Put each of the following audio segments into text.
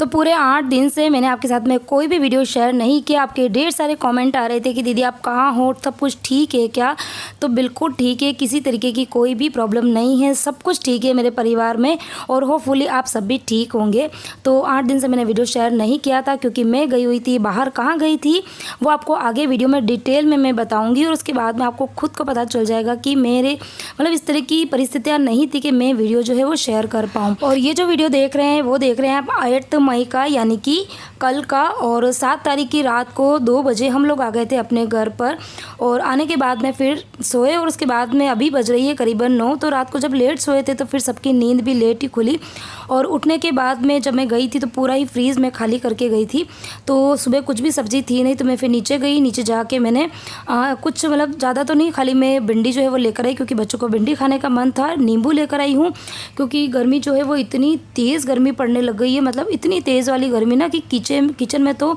तो पूरे 8 दिन से मैंने आपके साथ में कोई भी वीडियो शेयर नहीं किया। आपके ढेर सारे कमेंट आ रहे थे कि दीदी आप कहाँ हो, सब कुछ ठीक है क्या? तो बिल्कुल ठीक है, किसी तरीके की कोई भी प्रॉब्लम नहीं है, सब कुछ ठीक है मेरे परिवार में और होपफुली आप सब भी ठीक होंगे। तो 8 दिन से मैंने वीडियो शेयर नहीं किया था क्योंकि मैं गई हुई थी बाहर। कहाँ गई थी वो आपको आगे वीडियो में डिटेल में मैं बताऊँगी और उसके बाद में आपको खुद को पता चल जाएगा कि मेरे मतलब इस तरह की परिस्थितियाँ नहीं थी कि मैं वीडियो जो है वो शेयर कर पाऊँ। और ये जो वीडियो देख रहे हैं वो देख रहे हैं आप 8 मई का, यानी कि कल का। और 7 तारीख की रात को 2 बजे हम लोग आ गए थे अपने घर पर और आने के बाद में फिर सोए और उसके बाद में अभी बज रही है करीबन 9। तो रात को जब लेट सोए थे तो फिर सबकी नींद भी लेट ही खुली और उठने के बाद में जब मैं गई थी तो पूरा ही फ्रीज़ मैं खाली करके गई थी। तो सुबह कुछ भी सब्ज़ी थी नहीं तो मैं फिर नीचे गई। नीचे जाके मैंने कुछ मतलब ज़्यादा तो नहीं, खाली मैं भिंडी जो है वो लेकर आई क्योंकि बच्चों को भिंडी खाने का मन था। नींबू लेकर आई हूँ क्योंकि गर्मी जो है वो इतनी तेज़ गर्मी पड़ने लग गई है, मतलब इतनी तेज़ वाली गर्मी ना कि किचन में तो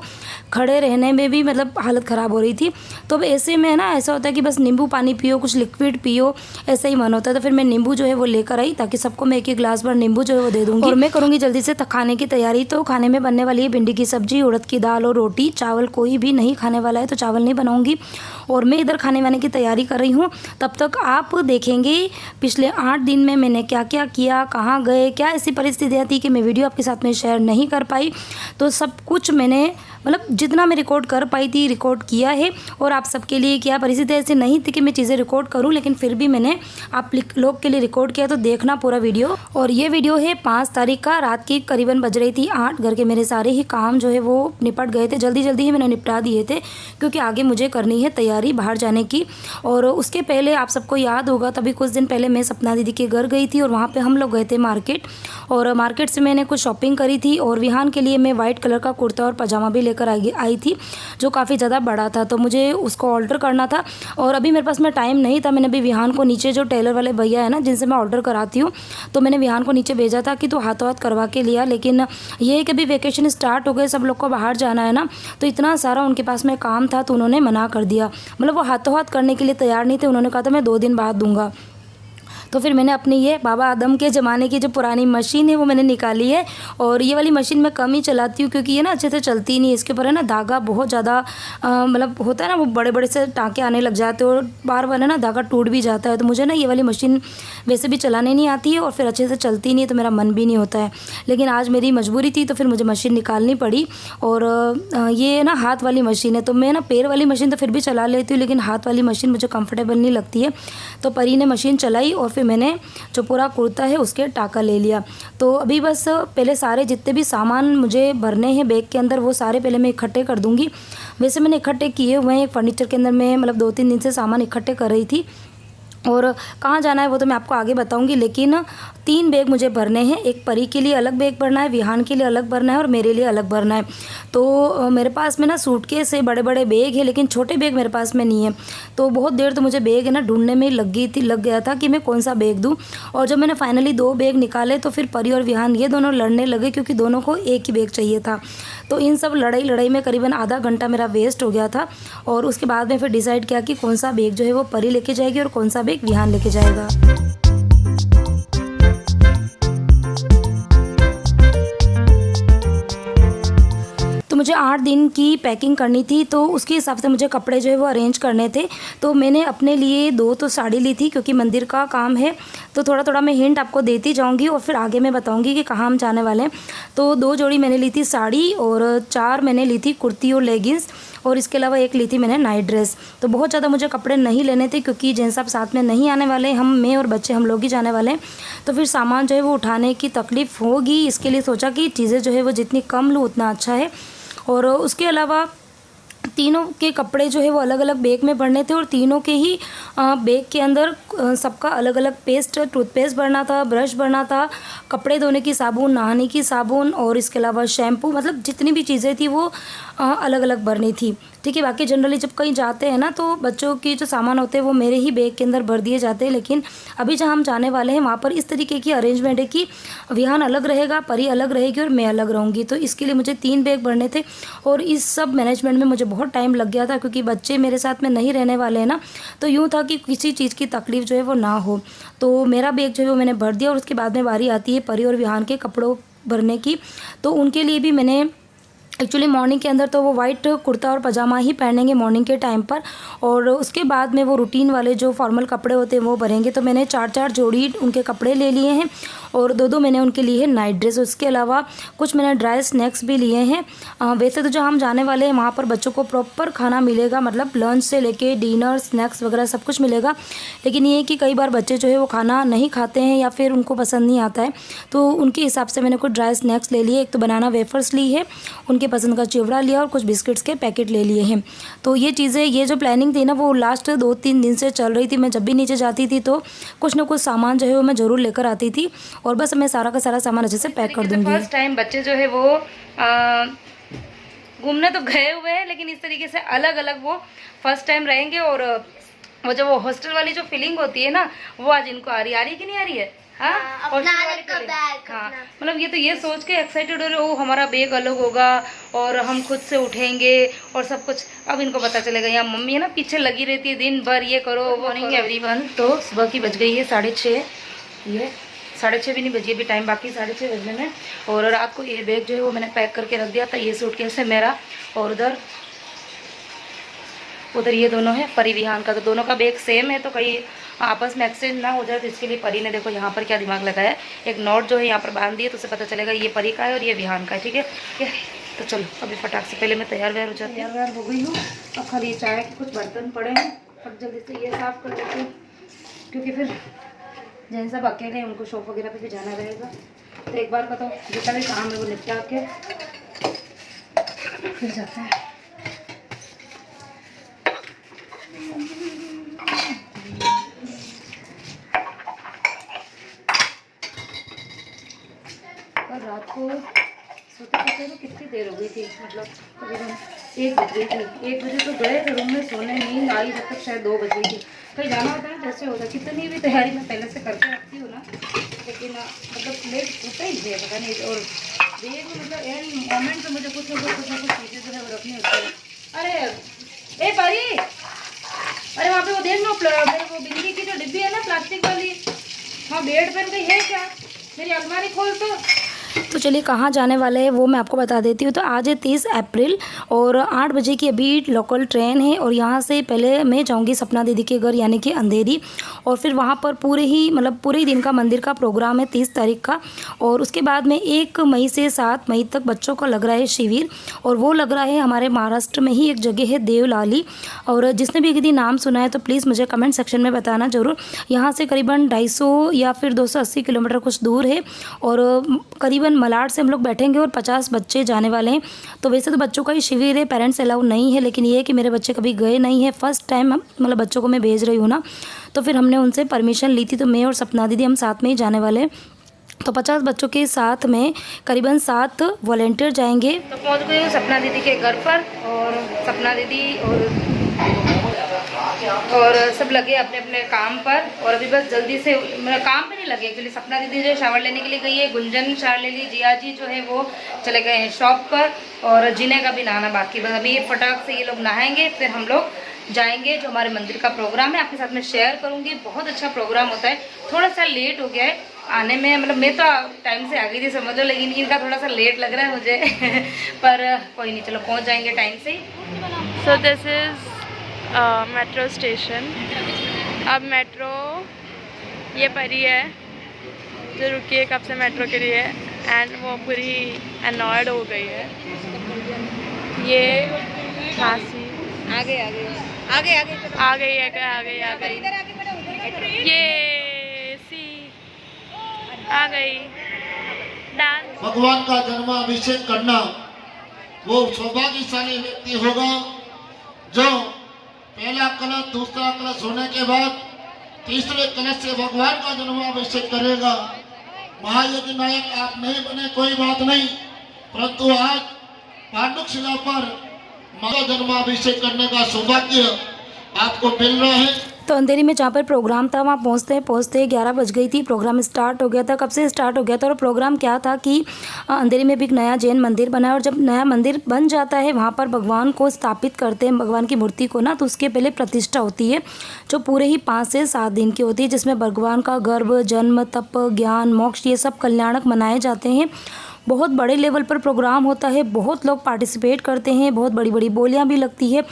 खड़े रहने में भी मतलब हालत ख़राब हो रही थी। तो अब ऐसे में ना ऐसा होता है कि बस नींबू पानी पियो, कुछ लिक्विड पियो, ऐसा ही मन होता है। तो फिर मैं नींबू जो है वो लेकर आई ताकि सबको मैं एक गिलास भर नींबू जो है वो दे दूँगी। और मैं करूँगी जल्दी से खाने की तैयारी। तो खाने में बनने वाली है भिंडी की सब्ज़ी, उड़द की दाल और रोटी। चावल कोई भी नहीं खाने वाला है तो चावल नहीं बनाऊँगी और मैं इधर खाने वाने की तैयारी कर रही हूँ। तब तक आप देखेंगे पिछले 8 दिन में मैंने क्या क्या किया, कहाँ गए, क्या ऐसी परिस्थितियाँ थी कि मैं वीडियो आपके साथ में शेयर नहीं कर पाई। तो सब कुछ मैंने मतलब जितना मैं रिकॉर्ड कर पाई थी रिकॉर्ड किया है और आप सबके लिए क्या परिस्थिति ऐसी नहीं थी कि मैं चीज़ें रिकॉर्ड करूं, लेकिन फिर भी मैंने आप लोग के लिए रिकॉर्ड किया। तो देखना पूरा वीडियो। और ये वीडियो है 5 तारीख का, रात की करीबन बज रही थी 8। घर के मेरे सारे ही काम जो है वो निपट गए थे, जल्दी जल्दी ही मैंने निपटा दिए थे क्योंकि आगे मुझे करनी है तैयारी बाहर जाने की। और उसके पहले आप सबको याद होगा तभी कुछ दिन पहले मैं सपना दीदी के घर गई थी और वहाँ पर हम लोग गए थे मार्केट और मार्केट से मैंने कुछ शॉपिंग करी थी और विहान के लिए मैं वाइट कलर का कुर्ता और पजामा भी लेकर आई थी जो काफ़ी ज़्यादा बड़ा था। तो मुझे उसको ऑर्डर करना था और अभी मेरे पास में टाइम नहीं था। मैंने अभी विहान को नीचे, जो टेलर वाले भैया है ना जिनसे मैं ऑर्डर कराती हूँ, तो मैंने विहान को नीचे भेजा था कि तो हाथों हाथ करवा के लिया। लेकिन ये है कि अभी वेकेशन स्टार्ट हो गए, सब लोग को बाहर जाना है ना, तो इतना सारा उनके पास में काम था तो उन्होंने मना कर दिया। मतलब वो हाथों हाथ करने के लिए तैयार नहीं थे, उन्होंने कहा था मैं 2 दिन बाद दूंगा। तो फिर मैंने अपनी ये बाबा आदम के ज़माने की जो पुरानी मशीन है वो मैंने निकाली है और ये वाली मशीन मैं कम ही चलाती हूँ क्योंकि ये ना अच्छे से चलती नहीं है। इसके ऊपर है ना धागा बहुत ज़्यादा मतलब होता है ना, वो बड़े बड़े से टाँके आने लग जाते हैं और बार बार है ना धागा टूट भी जाता है। तो मुझे ना ये वाली मशीन वैसे भी चलाने नहीं आती है और फिर अच्छे से चलती नहीं है तो मेरा मन भी नहीं होता है। लेकिन आज मेरी मजबूरी थी तो फिर मुझे मशीन निकालनी पड़ी। और ये ना हाथ वाली मशीन है तो मैं ना पैर वाली मशीन तो फिर भी चला लेती हूँ, लेकिन हाथ वाली मशीन मुझे कंफर्टेबल नहीं लगती है। तो परी ने मशीन चलाई और फिर मैंने जो पूरा कुर्ता है उसके टाका ले लिया। तो अभी बस पहले सारे जितने भी सामान मुझे भरने हैं बैग के अंदर वो सारे पहले मैं इकट्ठे कर दूंगी। वैसे मैंने इकट्ठे किए हुए हैं फर्नीचर के अंदर, मैं मतलब 2-3 दिन से सामान इकट्ठे कर रही थी। और कहाँ जाना है वो तो मैं आपको आगे बताऊंगी, लेकिन 3 बैग मुझे भरने हैं। एक परी के लिए अलग बैग भरना है, विहान के लिए अलग भरना है और मेरे लिए अलग भरना है। तो मेरे पास में ना सूटकेस है, बड़े बड़े बैग है, लेकिन छोटे बैग मेरे पास में नहीं है। तो बहुत देर तो मुझे बैग है ना ढूंढने में लग गया था कि मैं कौन सा बैग दूँ। और जब मैंने फाइनली 2 बैग निकाले तो फिर परी और विहान ये दोनों लड़ने लगे क्योंकि दोनों को एक ही बैग चाहिए था। तो इन सब लड़ाई में करीबन आधा घंटा मेरा वेस्ट हो गया था। और उसके बाद में फिर डिसाइड किया कि कौन सा बैग जो है वो परी लेके जाएगी और कौन सा बैग विहान लेके जाएगा। तो मुझे 8 दिन की पैकिंग करनी थी तो उसके हिसाब से मुझे कपड़े जो है वो अरेंज करने थे। तो मैंने अपने लिए 2 तो साड़ी ली थी क्योंकि मंदिर का काम है। तो थोड़ा थोड़ा मैं हिंट आपको देती जाऊंगी और फिर आगे मैं बताऊंगी कि कहाँ हम जाने वाले हैं। तो 2 जोड़ी मैंने ली थी साड़ी और 4 मैंने ली थी कुर्ती और लेगिंग्स और इसके अलावा 1 ली थी मैंने नाइट ड्रेस। तो बहुत ज़्यादा मुझे कपड़े नहीं लेने थे क्योंकि जेंट्स सब साथ में नहीं आने वाले, मैं और बच्चे हम लोग ही जाने वाले हैं। तो फिर सामान जो है वो उठाने की तकलीफ़ होगी, इसके लिए सोचा कि चीज़ें जो है वो जितनी कम लूँ उतना अच्छा है। और उसके अलावा तीनों के कपड़े जो है वो अलग अलग बैग में भरने थे और तीनों के ही बैग के अंदर सबका अलग अलग पेस्ट, टूथपेस्ट भरना था, ब्रश भरना था, कपड़े धोने की साबुन, नहाने की साबुन और इसके अलावा शैम्पू, मतलब जितनी भी चीज़ें थी वो अलग अलग भरनी थी। ठीक है, बाकी जनरली जब कहीं जाते हैं ना तो बच्चों के जो सामान होते हैं वो मेरे ही बैग के अंदर भर दिए जाते हैं। लेकिन अभी जहाँ हम जाने वाले हैं वहाँ पर इस तरीके की अरेंजमेंट है कि विहान अलग रहेगा, परी अलग रहेगी और मैं अलग रहूँगी। तो इसके लिए मुझे 3 बैग भरने थे और इस सब मैनेजमेंट में मुझे बहुत टाइम लग गया था क्योंकि बच्चे मेरे साथ में नहीं रहने वाले हैं ना। तो यूँ था कि किसी चीज़ की तकलीफ़ जो है वो ना हो। तो मेरा बैग जो है वो मैंने भर दिया और उसके बाद में बारी आती है परी और विहान के कपड़ों भरने की। तो उनके लिए भी मैंने एक्चुअली मॉर्निंग के अंदर तो वो वाइट कुर्ता और पजामा ही पहनेंगे मॉर्निंग के टाइम पर, और उसके बाद में वो रूटीन वाले जो फॉर्मल कपड़े होते हैं वो भरेंगे। तो मैंने 4-4 जोड़ी उनके कपड़े ले लिए हैं और 2-2 मैंने उनके लिए है नाइट ड्रेस। उसके अलावा कुछ मैंने ड्राई स्नैक्स भी लिए हैं। वैसे तो जो हम जाने वाले हैं वहाँ पर बच्चों को प्रॉपर खाना मिलेगा, मतलब लंच से लेके डिनर स्नैक्स वगैरह सब कुछ मिलेगा। लेकिन ये है कि कई बार बच्चे जो है वो खाना नहीं खाते हैं या फिर उनको पसंद नहीं आता है, तो उनके हिसाब से मैंने कुछ ड्राई स्नैक्स ले लिए। एक तो बनाना वेफर्स ली है, उनके पसंद का चिवड़ा लिया और कुछ बिस्किट्स के पैकेट ले लिए हैं। तो ये चीज़ें, ये जो प्लानिंग थी ना वो लास्ट 2-3 दिन से चल रही थी। मैं जब भी नीचे जाती थी तो कुछ ना कुछ सामान जो है वो मैं ज़रूर लेकर आती थी, और बस मैं सारा का सारा सामान अच्छे से पैक कर दूँगी। फर्स्ट टाइम बच्चे जो है वो घूमने तो गए हुए हैं, लेकिन इस तरीके से अलग अलग वो फर्स्ट टाइम रहेंगे। और वो जो वो हॉस्टल वाली जो फीलिंग होती है ना वो आज इनको आ रही है कि नहीं आ रही है? हाँ, मतलब ये तो ये सोच के एक्साइटेड हो रहे हो हमारा बैग अलग होगा और हम खुद से उठेंगे और सब कुछ। अब इनको पता चलेगा, यहाँ मम्मी है ना पीछे लगी रहती है दिन भर, ये करो वो नहीं। एवरीवन, तो सुबह की बज गई है 6:30, ये 6:30 भी नहीं बजी, अभी टाइम बाकी 6:30 बजने में। और रात को ये बैग जो है वो मैंने पैक करके रख दिया था, ये सूटकेस है मेरा, और उधर ये दोनों है परी विहान का। तो दोनों का बैग सेम है, तो कहीं आपस में एक्सचेंज ना हो जाए, तो इसके लिए परी ने देखो यहाँ पर क्या दिमाग लगाया, एक नोट जो है यहाँ पर बांध दिए, तो उसे पता चलेगा ये परी का है और ये विहान का है। ठीक है, तो चलो अभी फटाक से पहले मैं तैयार व्यार हो जाती हूँ। तैयार हो गई हूँ, अब खाली चाय के कुछ बर्तन पड़े हैं, अब जल्दी से ये साफ़ कर लेती हूँ, क्योंकि फिर जैसे सब अकेले हैं उनको शॉप वगैरह पे भी जाना रहेगा। तो एक बार बताओ जितना भी काम है वो निपटा के फिर जाते हैं। और रात को सोते सोते तो कितनी देर हो गई थी, मतलब तकरीबन 1 बज गई थी। 1 बजे तो गए थे रूम में सोने, नींद आई जब तक शायद 2 बज गई थी। कहीं जाना होता है जैसे होता है, कितनी भी तैयारी मैं पहले से करके रखती हूँ ना, लेकिन मतलब लेट होता ही नहीं है, पता नहीं। और देर में मतलब एंड मोमेंट में मुझे कुछ ना कुछ चीज़ें जो है वो रखनी होती है। अरे ए परी, अरे वहाँ पे वो देख लो मेरे वो बिजली की जो डिब्बी है ना प्लास्टिक वाली, हाँ बेड पर कहीं है क्या? मेरी अलमारी खोल तो चलिए कहाँ जाने वाले हैं वो मैं आपको बता देती हूँ। तो आज है 30 अप्रैल और 8 बजे की अभी लोकल ट्रेन है, और यहाँ से पहले मैं जाऊँगी सपना दीदी के घर यानी कि अंधेरी, और फिर वहाँ पर पूरे ही दिन का मंदिर का प्रोग्राम है 30 तारीख का। और उसके बाद में 1 मई से 7 मई तक बच्चों का लग रहा है शिविर, और वो लग रहा है हमारे महाराष्ट्र में ही एक जगह है देवलाली। और जिसने भी यदि नाम सुना है तो प्लीज़ मुझे कमेंट सेक्शन में बताना ज़रूर। यहाँ से करीबन 250 या फिर 280 किलोमीटर कुछ दूर है, और करीबन मलाड से हम लोग बैठेंगे और 50 बच्चे जाने वाले हैं। तो वैसे तो बच्चों का ही शिविर है, पेरेंट्स अलाउ नहीं है, लेकिन ये है कि मेरे बच्चे कभी गए नहीं है, फर्स्ट टाइम मतलब बच्चों को मैं भेज रही हूँ ना, तो फिर हमने उनसे परमिशन ली थी। तो मैं और सपना दीदी हम साथ में ही जाने वाले हैं। तो 50 बच्चों के साथ में करीबन 7 वॉलेंटियर जाएंगे। तो पहुँच गई हूँ सपना दीदी के घर पर, और सपना दीदी और सब लगे अपने अपने काम पर। और अभी बस जल्दी से मेरा काम पे नहीं लगे, एक्चुअली सपना दीदी जो शावर लेने के लिए गई है, गुंजन शावर ले ली, जिया जी जो है वो चले गए हैं शॉप पर, और जिन्हें का भी नहाना बाकी। बस अभी ये फटाक से ये लोग नहाएंगे, फिर हम लोग जाएंगे जो हमारे मंदिर का प्रोग्राम है, आपके साथ में शेयर करूँगी। बहुत अच्छा प्रोग्राम होता है, थोड़ा सा लेट हो गया है आने में, मतलब मैं तो टाइम से आ गई थी समझ लो, लेकिन इनका थोड़ा सा लेट लग रहा है मुझे पर कोई नहीं, चलो पहुँच जाएंगे टाइम से। So this is metro station. अब मेट्रो ये परी है जो रुकी है कब से मेट्रो के लिए, एंड वो पूरी अनॉयड हो गई है। ये खांसी आ गई है ये सी आ गई। डांस भगवान का जन्माभिषेक करना वो सौभाग्यशाली व्यक्ति होगा जो पहला कलश दूसरा कलश होने के बाद तीसरे कलश से भगवान का जन्माभिषेक करेगा। महायज्ञ नायक आप नहीं बने कोई बात नहीं, परंतु आज पांडुक शिला पर मां जन्माभिषेक करने का सौभाग्य आपको मिल रहा है। तो अंधेरी में जहाँ पर प्रोग्राम था वहाँ पहुँचते 11 बज गई थी। प्रोग्राम स्टार्ट हो गया था, कब से स्टार्ट हो गया था, और प्रोग्राम क्या था कि अंधेरी में भी एक नया जैन मंदिर बना है, और जब नया मंदिर बन जाता है वहाँ पर भगवान को स्थापित करते हैं, भगवान की मूर्ति को ना, तो उसके पहले प्रतिष्ठा होती है जो पूरे ही 5 से 7 दिन की होती है, जिसमें भगवान का गर्भ, जन्म, तप, ज्ञान, मोक्ष ये सब कल्याणक मनाए जाते हैं। बहुत बड़े लेवल पर प्रोग्राम होता है, बहुत लोग पार्टिसिपेट करते हैं, बहुत बड़ी बड़ी बोलियाँ भी लगती है,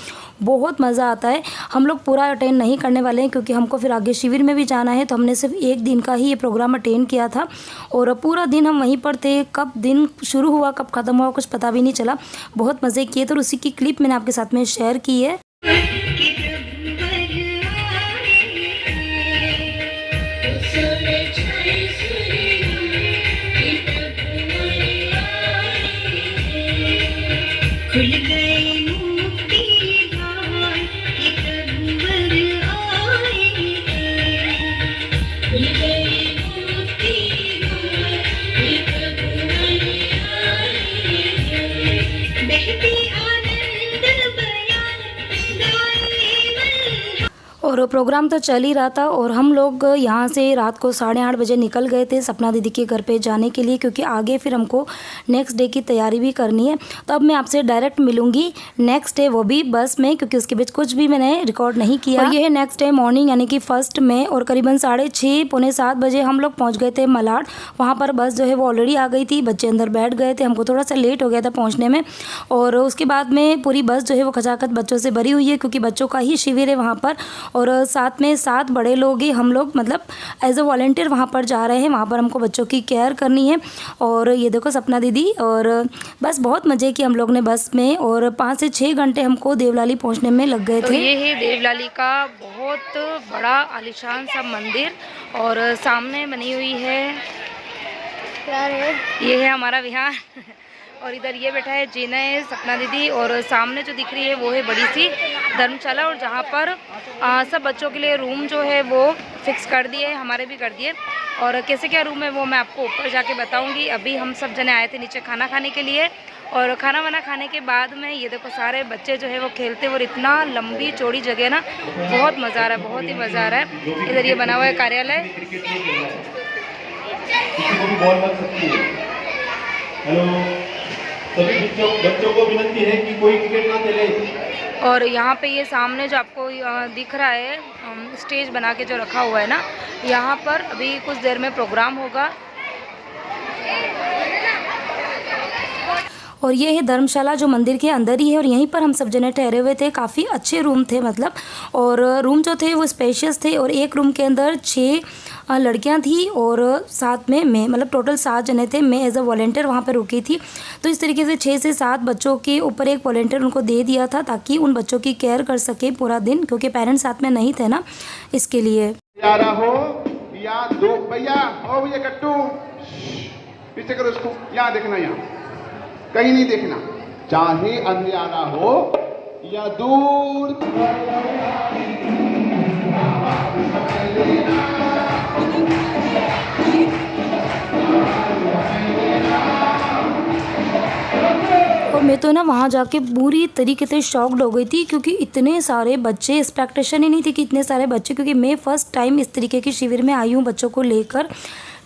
बहुत मज़ा आता है। हम लोग पूरा अटेंड नहीं करने वाले हैं क्योंकि हमको फिर आगे शिविर में भी जाना है, तो हमने सिर्फ एक दिन का ही ये प्रोग्राम अटेंड किया था और पूरा दिन हम वहीं पर थे। कब दिन शुरू हुआ कब ख़त्म हुआ कुछ पता भी नहीं चला, बहुत मज़े किए। तो उसी की क्लिप मैंने आपके साथ में शेयर की है। और प्रोग्राम तो चल ही रहा था और हम लोग यहाँ से रात को 8:30 बजे निकल गए थे सपना दीदी के घर पे जाने के लिए, क्योंकि आगे फिर हमको नेक्स्ट डे की तैयारी भी करनी है। तो अब मैं आपसे डायरेक्ट मिलूँगी नेक्स्ट डे, वो भी बस में, क्योंकि उसके बीच कुछ भी मैंने रिकॉर्ड नहीं किया। और ये है नेक्स्ट डे मॉर्निंग यानी कि 1 मई और करीबन 6:30 पौने 7 बजे हम लोग पहुँच गए थे मलाड। वहाँ पर बस जो है वो ऑलरेडी आ गई थी, बच्चे अंदर बैठ गए थे, हमको थोड़ा सा लेट हो गया था पहुँचने में। और उसके बाद में पूरी बस जो है वो खचाखच बच्चों से भरी हुई है, क्योंकि बच्चों का ही शिविर है वहाँ पर। और साथ में 7 बड़े लोग ही हम लोग मतलब एज अ वॉलंटियर वहाँ पर जा रहे हैं। वहाँ पर हमको बच्चों की केयर करनी है। और ये देखो सपना दीदी, और बस बहुत मज़े किए हम लोग ने बस में, और 5 से 6 घंटे हमको देवलाली पहुँचने में लग गए थे। तो ये है देवलाली का बहुत बड़ा आलीशान सा मंदिर, और सामने बनी हुई है ये है हमारा विहार और इधर ये बैठा है जीना है सपना दीदी, और सामने जो दिख रही है वो है बड़ी सी धर्मशाला, और जहाँ पर सब बच्चों के लिए रूम जो है वो फिक्स कर दिए, हमारे भी कर दिए। और कैसे क्या रूम है वो मैं आपको ऊपर जाके बताऊंगी। अभी हम सब जने आए थे नीचे खाना खाने के लिए, और खाना वाना खाने के बाद में ये देखो सारे बच्चे जो है वो खेलते, और इतना लंबी चौड़ी जगह ना, बहुत मज़ा आ रहा है, बहुत ही मज़ा आ रहा है। इधर ये बना हुआ है कार्यालय। सभी बच्चों को विनती है कि कोई क्रिकेट ना खेले। और यहाँ पे ये सामने जो आपको दिख रहा है स्टेज बना के जो रखा हुआ है ना, यहाँ पर अभी कुछ देर में प्रोग्राम होगा। और ये है धर्मशाला जो मंदिर के अंदर ही है, और यहीं पर हम सब जने ठहरे हुए थे। काफ़ी अच्छे रूम थे मतलब, और रूम जो थे वो स्पेशियस थे, और एक रूम के अंदर 6 लड़कियां थी और साथ में मैं, मतलब टोटल 7 जने थे। मैं एज अ वॉलंटियर वहाँ पर रुकी थी। तो इस तरीके से 6 से 7 बच्चों के ऊपर एक वॉलंटियर उनको दे दिया था, ताकि उन बच्चों की केयर कर सके पूरा दिन, क्योंकि पेरेंट्स साथ में नहीं थे ना, इसके लिए। या दो भैया, ओ भैया कट्टू पीछे करो उसको, यहाँ देखना, यहाँ कहीं नहीं देखना, चाहे अंधियारा हो या दूर। और मैं तो ना वहाँ जाके पूरी तरीके से शॉक्ड हो गई थी, क्योंकि इतने सारे बच्चे, एक्सपेक्टेशन ही नहीं थी कि इतने सारे बच्चे, क्योंकि मैं फ़र्स्ट टाइम इस तरीके के शिविर में आई हूँ बच्चों को लेकर।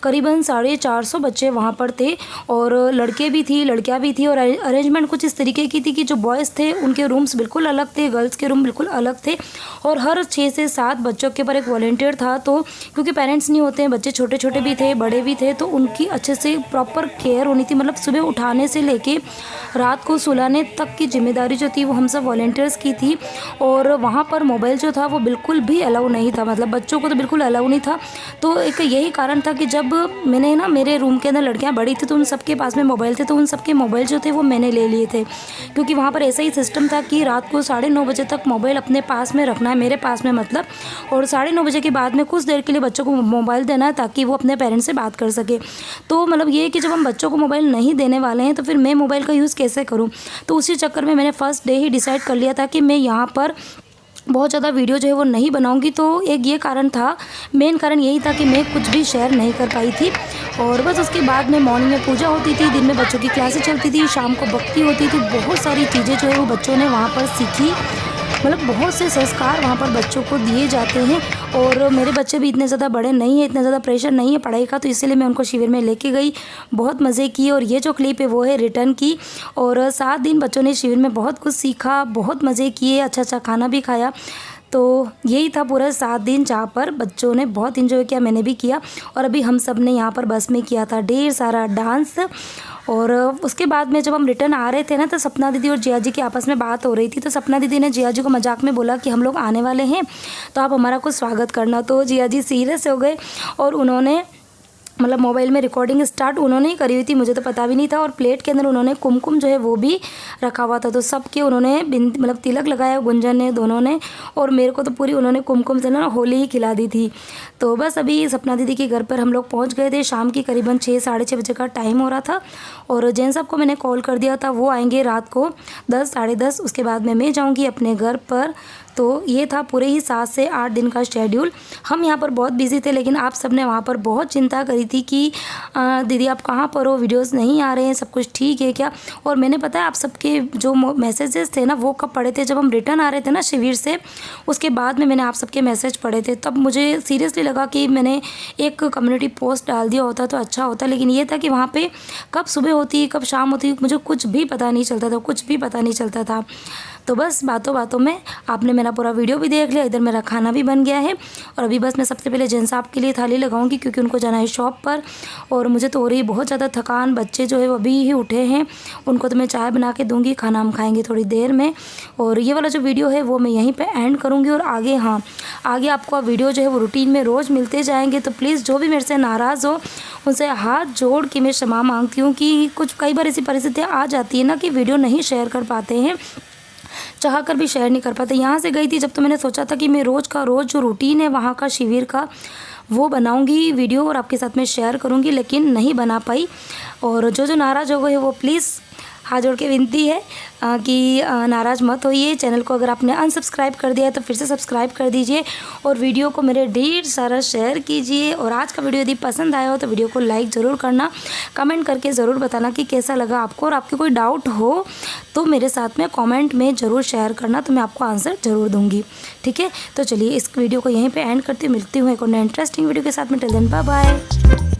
करीबन 450 बच्चे वहाँ पर थे, और लड़के भी थी, लड़कियाँ भी थी। और अरेंजमेंट कुछ इस तरीके की थी कि जो बॉयज़ थे उनके रूम्स बिल्कुल अलग थे, गर्ल्स के रूम बिल्कुल अलग थे, और हर 6 से 7 बच्चों के ऊपर एक वॉलंटियर था। तो क्योंकि पेरेंट्स नहीं होते हैं, बच्चे छोटे छोटे भी थे, बड़े भी थे, तो उनकी अच्छे से प्रॉपर केयर होनी थी। मतलब सुबह उठाने से लेके रात को सुलाने तक की जिम्मेदारी जो थी वो हम सब वॉलंटियर्स की थी। और वहाँ पर मोबाइल जो था वो बिल्कुल भी अलाउ नहीं था, मतलब बच्चों को तो बिल्कुल अलाउ नहीं था। तो एक यही कारण था कि जब मैंने ना, मेरे रूम के अंदर लड़कियां बड़ी थी तो उन सबके पास में मोबाइल थे, तो उन सबके मोबाइल जो थे वो मैंने ले लिए थे, क्योंकि वहाँ पर ऐसा ही सिस्टम था कि रात को 9:30 बजे तक मोबाइल अपने पास में रखना है, मेरे पास में मतलब, और 9:30 बजे के बाद में कुछ देर के लिए बच्चों को मोबाइल देना है, ताकि वो अपने पेरेंट्स से बात कर सके। तो मतलब ये है कि जब हम बच्चों को मोबाइल नहीं देने वाले हैं तो फिर मैं मोबाइल का यूज़ कैसे करूँ। तो उसी चक्कर में मैंने फर्स्ट डे ही डिसाइड कर लिया था कि मैं यहाँ पर बहुत ज़्यादा वीडियो जो है वो नहीं बनाऊंगी। तो एक ये कारण था, मेन कारण यही था कि मैं कुछ भी शेयर नहीं कर पाई थी। और बस उसके बाद में मॉर्निंग में पूजा होती थी, दिन में बच्चों की क्लासेस चलती थी, शाम को भक्ति होती थी। बहुत सारी चीज़ें जो है वो बच्चों ने वहाँ पर सीखी, मतलब बहुत से संस्कार वहाँ पर बच्चों को दिए जाते हैं। और मेरे बच्चे भी इतने ज़्यादा बड़े नहीं हैं, इतना ज़्यादा प्रेशर नहीं है पढ़ाई का, तो इसलिए मैं उनको शिविर में लेके गई, बहुत मज़े किए। और ये जो क्लिप है वो है रिटर्न की। और 7 दिन बच्चों ने शिविर में बहुत कुछ सीखा, बहुत मज़े किए, अच्छा अच्छा खाना भी खाया। तो यही था पूरा 7 दिन जहाँ पर बच्चों ने बहुत इन्जॉय किया, मैंने भी किया। और अभी हम सब ने यहाँ पर बस में किया था ढेर सारा डांस। और उसके बाद में जब हम रिटर्न आ रहे थे ना, तो सपना दीदी और जिया जी की आपस में बात हो रही थी। तो सपना दीदी ने जिया जी को मजाक में बोला कि हम लोग आने वाले हैं, तो आप हमारा कुछ स्वागत करना। तो जिया जी सीरियस हो गए और उन्होंने मतलब मोबाइल में रिकॉर्डिंग स्टार्ट उन्होंने ही करी हुई थी, मुझे तो पता भी नहीं था। और प्लेट के अंदर उन्होंने कुमकुम जो है वो भी रखा हुआ था। तो सबके उन्होंने मतलब तिलक लगाया, गुंजन ने, दोनों ने। और मेरे को तो पूरी उन्होंने कुमकुम से ना होली ही खिला दी थी। तो बस अभी सपना दीदी के घर पर हम लोग पहुंच गए थे। शाम की करीबन 6 साढ़े 6 बजे का टाइम हो रहा था। और जैन साहब को मैंने कॉल कर दिया था, वो आएंगे रात को 10 साढ़े 10। उसके बाद में मैं जाऊँगी अपने घर पर। तो ये था पूरे ही 7 से 8 दिन का शेड्यूल। हम यहाँ पर बहुत बिजी थे, लेकिन आप सब ने वहाँ पर बहुत चिंता करी थी कि दीदी आप कहाँ पर हो, वीडियोस नहीं आ रहे हैं, सब कुछ ठीक है क्या। और मैंने पता है आप सबके जो मैसेजेस थे ना वो कब पढ़े थे, जब हम रिटर्न आ रहे थे ना शिविर से, उसके बाद में मैंने आप सबके मैसेज पढ़े थे। तब मुझे सीरियसली लगा कि मैंने एक कम्युनिटी पोस्ट डाल दिया होता तो अच्छा होता। लेकिन ये था कि वहाँ पर कब सुबह होती कब शाम होती मुझे कुछ भी पता नहीं चलता था, कुछ भी पता नहीं चलता था। तो बस बातों बातों में आपने मेरा पूरा वीडियो भी देख लिया, इधर मेरा खाना भी बन गया है। और अभी बस मैं सबसे पहले जैन साहब के लिए थाली लगाऊंगी, क्योंकि उनको जाना है शॉप पर। और मुझे तो हो रही बहुत ज़्यादा थकान, बच्चे जो है वो अभी ही उठे हैं, उनको तो मैं चाय बना के दूंगी, खाना हम खाएंगे थोड़ी देर में। और ये वाला जो वीडियो है वो मैं यहीं पर एंड करूँगी। और आगे आगे आपको वीडियो जो है वो रूटीन में रोज़ मिलते जाएंगे। तो प्लीज़ जो भी मेरे से नाराज़ हो उनसे हाथ जोड़ के मैं क्षमा मांगती हूँ कि कुछ कई बार ऐसी परिस्थितियाँ आ जाती है ना कि वीडियो नहीं शेयर कर पाते हैं, चाह कर भी शेयर नहीं कर पाते। यहाँ से गई थी जब, तो मैंने सोचा था कि मैं रोज़ का रोज़ जो रूटीन है वहाँ का शिविर का वो बनाऊंगी वीडियो और आपके साथ में शेयर करूंगी, लेकिन नहीं बना पाई। और जो नाराज़ हो गए वो प्लीज़ हाथ जोड़ के विनती है कि नाराज़ मत होइए। चैनल को अगर आपने अनसब्सक्राइब कर दिया है तो फिर से सब्सक्राइब कर दीजिए और वीडियो को मेरे ढेर सारा शेयर कीजिए। और आज का वीडियो यदि पसंद आया हो तो वीडियो को लाइक ज़रूर करना, कमेंट करके ज़रूर बताना कि कैसा लगा आपको। और आपके कोई डाउट हो तो मेरे साथ में कमेंट में ज़रूर शेयर करना, तो मैं आपको आंसर ज़रूर दूँगी, ठीक है। तो चलिए इस वीडियो को यहीं पर एंड करती हूँ, मिलती हूँ एक और इंटरेस्टिंग वीडियो के साथ में। Till then bye bye.